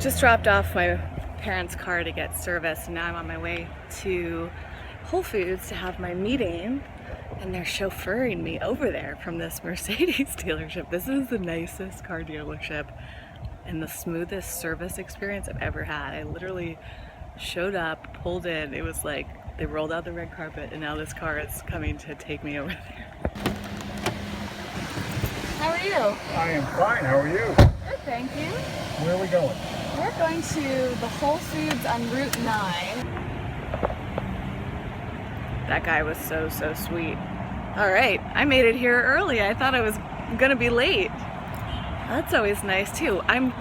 Just dropped off my parents' car to get service, and now I'm on my way to Whole Foods to have my meeting, and they're chauffeuring me over there from this Mercedes dealership. This is the nicest car dealership and the smoothest service experience I've ever had. I literally showed up, pulled in, it was like they rolled out the red carpet, and now this car is coming to take me over there. How are you? I am fine. How are you? Good, thank you. Where are we going? We're going to the Whole Foods on Route 9. That guy was so sweet. Alright, I made it here early. I thought I was gonna be late. That's always nice too. I'm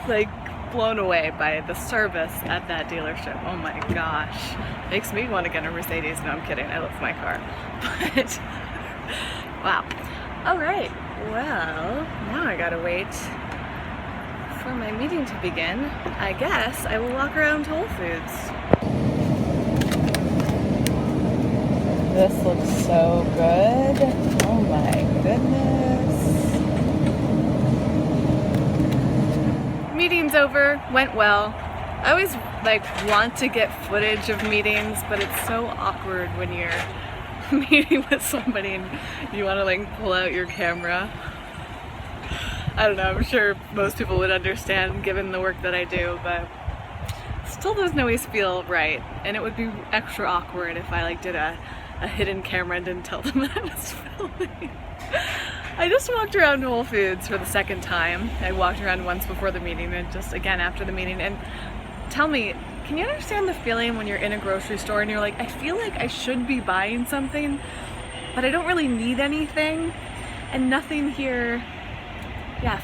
like blown away by the service at that dealership. Oh my gosh. Makes me want to get a Mercedes. No, I'm kidding. I love my car. But wow. Alright, well, now I gotta wait for my meeting to begin. I guess I will walk around Whole Foods. This looks so good. Oh my goodness. Meeting's over, went well. I always want to get footage of meetings, but it's so awkward when you're meeting with somebody and you want to pull out your camera. I don't know, I'm sure most people would understand given the work that I do, but still doesn't always feel right. And it would be extra awkward if I did a hidden camera and didn't tell them that I was filming. I just walked around Whole Foods for the second time. I walked around once before the meeting and just again after the meeting. And tell me, can you understand the feeling when you're in a grocery store and you're like, I feel like I should be buying something, but I don't really need anything, and nothing here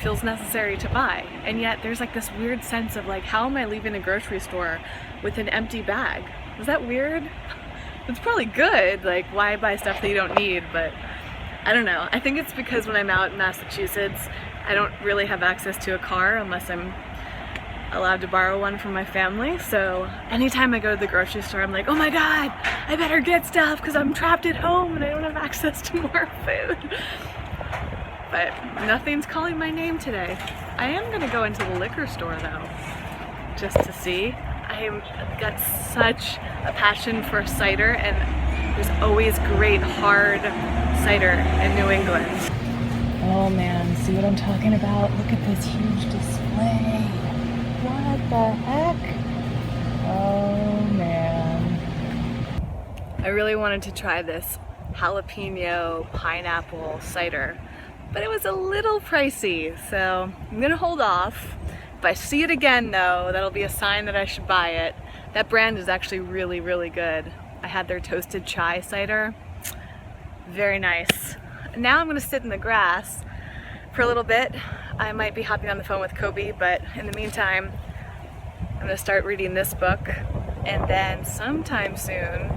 feels necessary to buy. And yet there's this weird sense of how am I leaving a grocery store with an empty bag? Is that weird? It's probably good, why buy stuff that you don't need, but I don't know. I think it's because when I'm out in Massachusetts, I don't really have access to a car unless I'm allowed to borrow one from my family. So anytime I go to the grocery store, I'm like, oh my god, I better get stuff because I'm trapped at home and I don't have access to more food. But nothing's calling my name today. I am gonna go into the liquor store though, just to see. I've got such a passion for cider, and there's always great hard cider in New England. Oh man, see what I'm talking about? Look at this huge display. What the heck? Oh man. I really wanted to try this jalapeno pineapple cider, but it was a little pricey, so I'm gonna hold off. If I see it again though, that'll be a sign that I should buy it. That brand is actually really good. I had their toasted chai cider. Very nice. Now I'm gonna sit in the grass for a little bit. I might be hopping on the phone with Kobe, but in the meantime, I'm gonna start reading this book, and then sometime soon,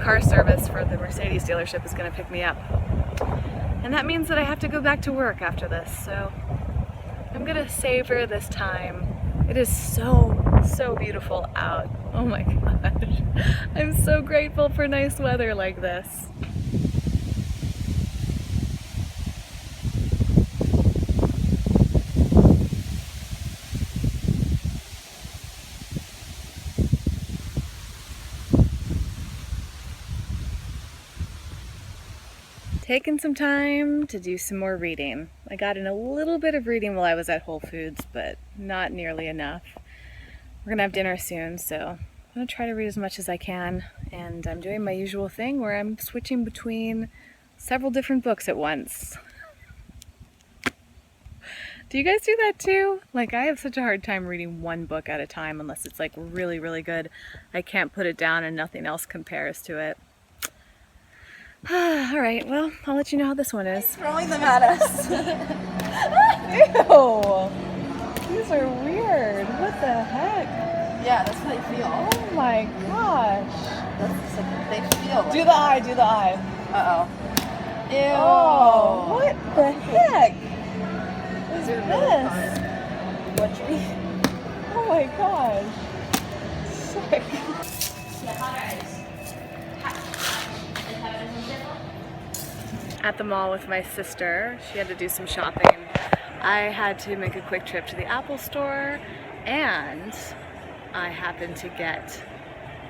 car service for the Mercedes dealership is gonna pick me up. And that means that I have to go back to work after this, so I'm gonna savor this time. It is so beautiful out. Oh my gosh. I'm so grateful for nice weather like this. Taking some time to do some more reading. I got in a little bit of reading while I was at Whole Foods, but not nearly enough. We're gonna have dinner soon, so I'm gonna try to read as much as I can, and I'm doing my usual thing where I'm switching between several different books at once. Do you guys do that too? I have such a hard time reading one book at a time unless it's really good. I can't put it down and nothing else compares to it. Alright, well, I'll let you know how this one is. Throwing them at us. Ew! These are weird. What the heck? Yeah, that's how they feel. Oh my gosh. That's they feel. Do the eye, do the eye. Uh-oh. Ew. Oh, what the heck? These are this? really fun. What tree? Oh my gosh. Sick. At the mall with my sister. She had to do some shopping. I had to make a quick trip to the Apple store, and I happened to get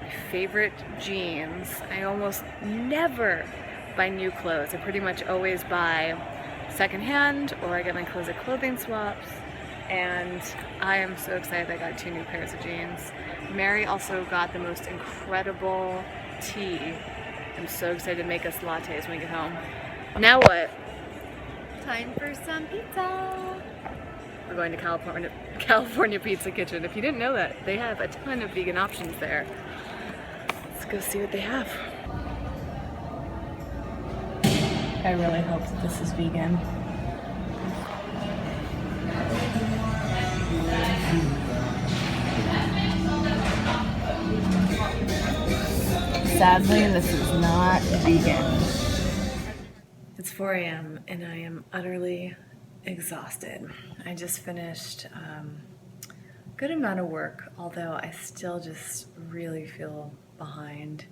my favorite jeans. I almost never buy new clothes. I pretty much always buy secondhand, or I get my clothes at clothing swaps, and I am so excited I got 2 new pairs of jeans. Mary also got the most incredible tea. I'm so excited to make us lattes when we get home. Now what? Time for some pizza. We're going to California Pizza Kitchen. If you didn't know that, they have a ton of vegan options there. Let's go see what they have. I really hope that this is vegan. Sadly, this is not vegan. It's 4 a.m. and I am utterly exhausted. I just finished a good amount of work, although I still just really feel behind.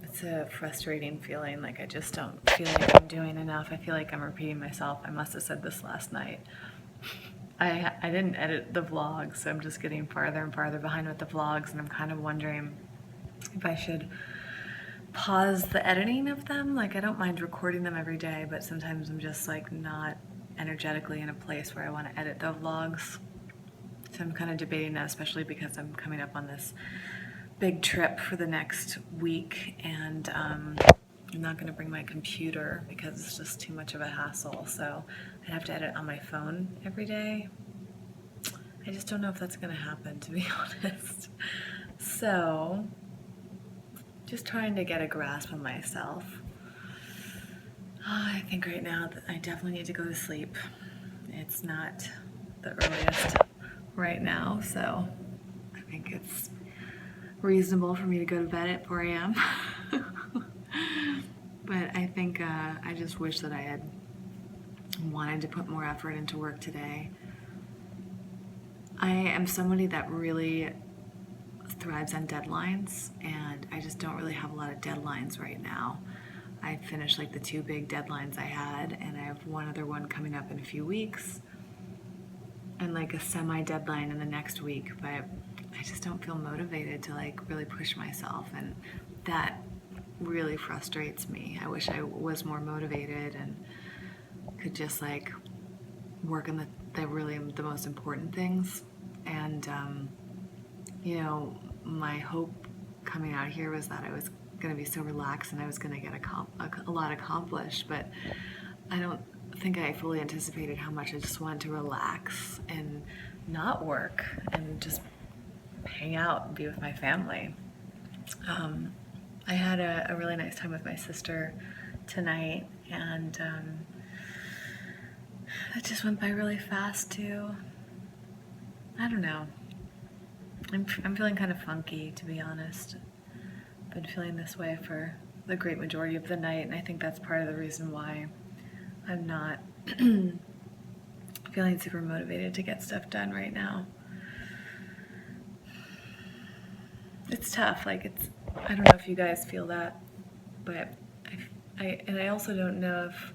It's a frustrating feeling, like I just don't feel like I'm doing enough. I feel like I'm repeating myself. I must have said this last night. I didn't edit the vlogs, so I'm just getting farther and farther behind with the vlogs, and I'm kind of wondering if I should pause the editing of them. Like, I don't mind recording them every day, but sometimes I'm just like not energetically in a place where I want to edit the vlogs. So I'm kind of debating that, especially because I'm coming up on this big trip for the next week, and I'm not going to bring my computer because it's just too much of a hassle. So I'd have to edit on my phone every day. I just don't know if that's going to happen, to be honest. So just trying to get a grasp on myself. I think right now that I definitely need to go to sleep. It's not the earliest right now, so I think it's reasonable for me to go to bed at 4 a.m. But I think I just wish that I had wanted to put more effort into work today. I am somebody that really thrives on deadlines, and I just don't really have a lot of deadlines right now. I finished like the 2 big deadlines I had, and I have one other one coming up in a few weeks, and like a semi-deadline in the next week, but I just don't feel motivated to like really push myself, and that really frustrates me. I wish I was more motivated and could just like work on the most important things. And you know, my hope coming out here was that I was going to be so relaxed and I was going to get a lot accomplished, but I don't think I fully anticipated how much I just wanted to relax and not work and just hang out and be with my family. I had a really nice time with my sister tonight, and it just went by really fast too. I don't know. I'm feeling kind of funky, to be honest. I've been feeling this way for the great majority of the night, and I think that's part of the reason why I'm not feeling super motivated to get stuff done right now. It's tough. Like, I don't know if you guys feel that, but I also don't know if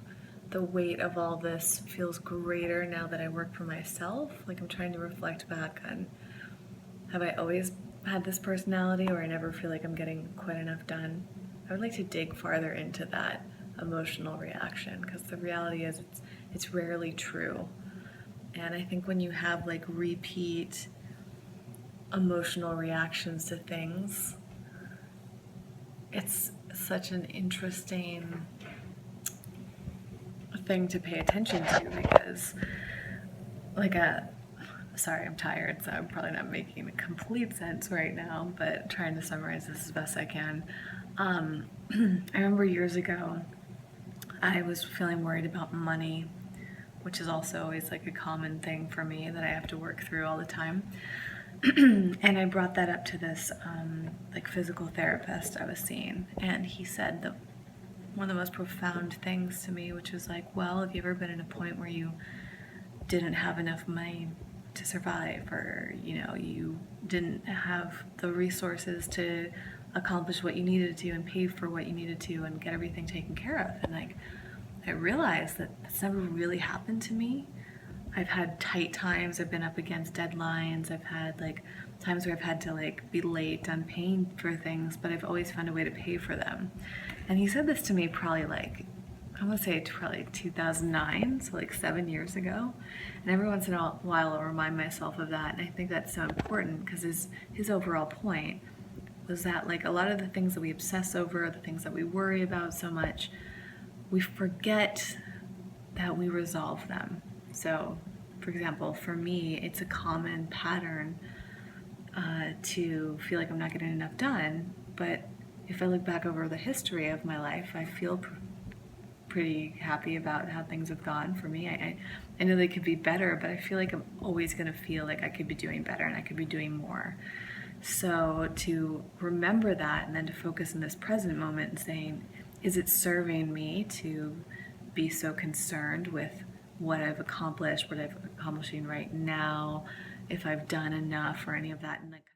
the weight of all this feels greater now that I work for myself. Like, I'm trying to reflect back on, have I always had this personality, or I never feel like I'm getting quite enough done? I would like to dig farther into that emotional reaction, because the reality is it's rarely true. And I think when you have like repeat emotional reactions to things, it's such an interesting thing to pay attention to, because sorry, I'm tired, so I'm probably not making complete sense right now, but trying to summarize this as best I can. I remember years ago, I was feeling worried about money, which is also always like a common thing for me that I have to work through all the time. And I brought that up to this like physical therapist I was seeing, and he said that one of the most profound things to me, which was like, well, have you ever been at a point where you didn't have enough money to survive, or you didn't have the resources to accomplish what you needed to and pay for what you needed to and get everything taken care of? And like, I realized that that's never really happened to me. I've had tight times, I've been up against deadlines, I've had like times where I've had to like be late on paying for things, but I've always found a way to pay for them. And he said this to me probably like, I want to say probably 2009, so like 7 years ago. And every once in a while I'll remind myself of that. And I think that's so important because his overall point was that like a lot of the things that we obsess over, the things that we worry about so much, we forget that we resolve them. So, for example, for me, it's a common pattern to feel like I'm not getting enough done. But if I look back over the history of my life, I feel pretty happy about how things have gone for me. I know they could be better, but I feel like I'm always going to feel like I could be doing better and I could be doing more. So to remember that and then to focus in this present moment and saying, is it serving me to be so concerned with what I've accomplished, what I'm accomplishing right now, if I've done enough or any of that, and like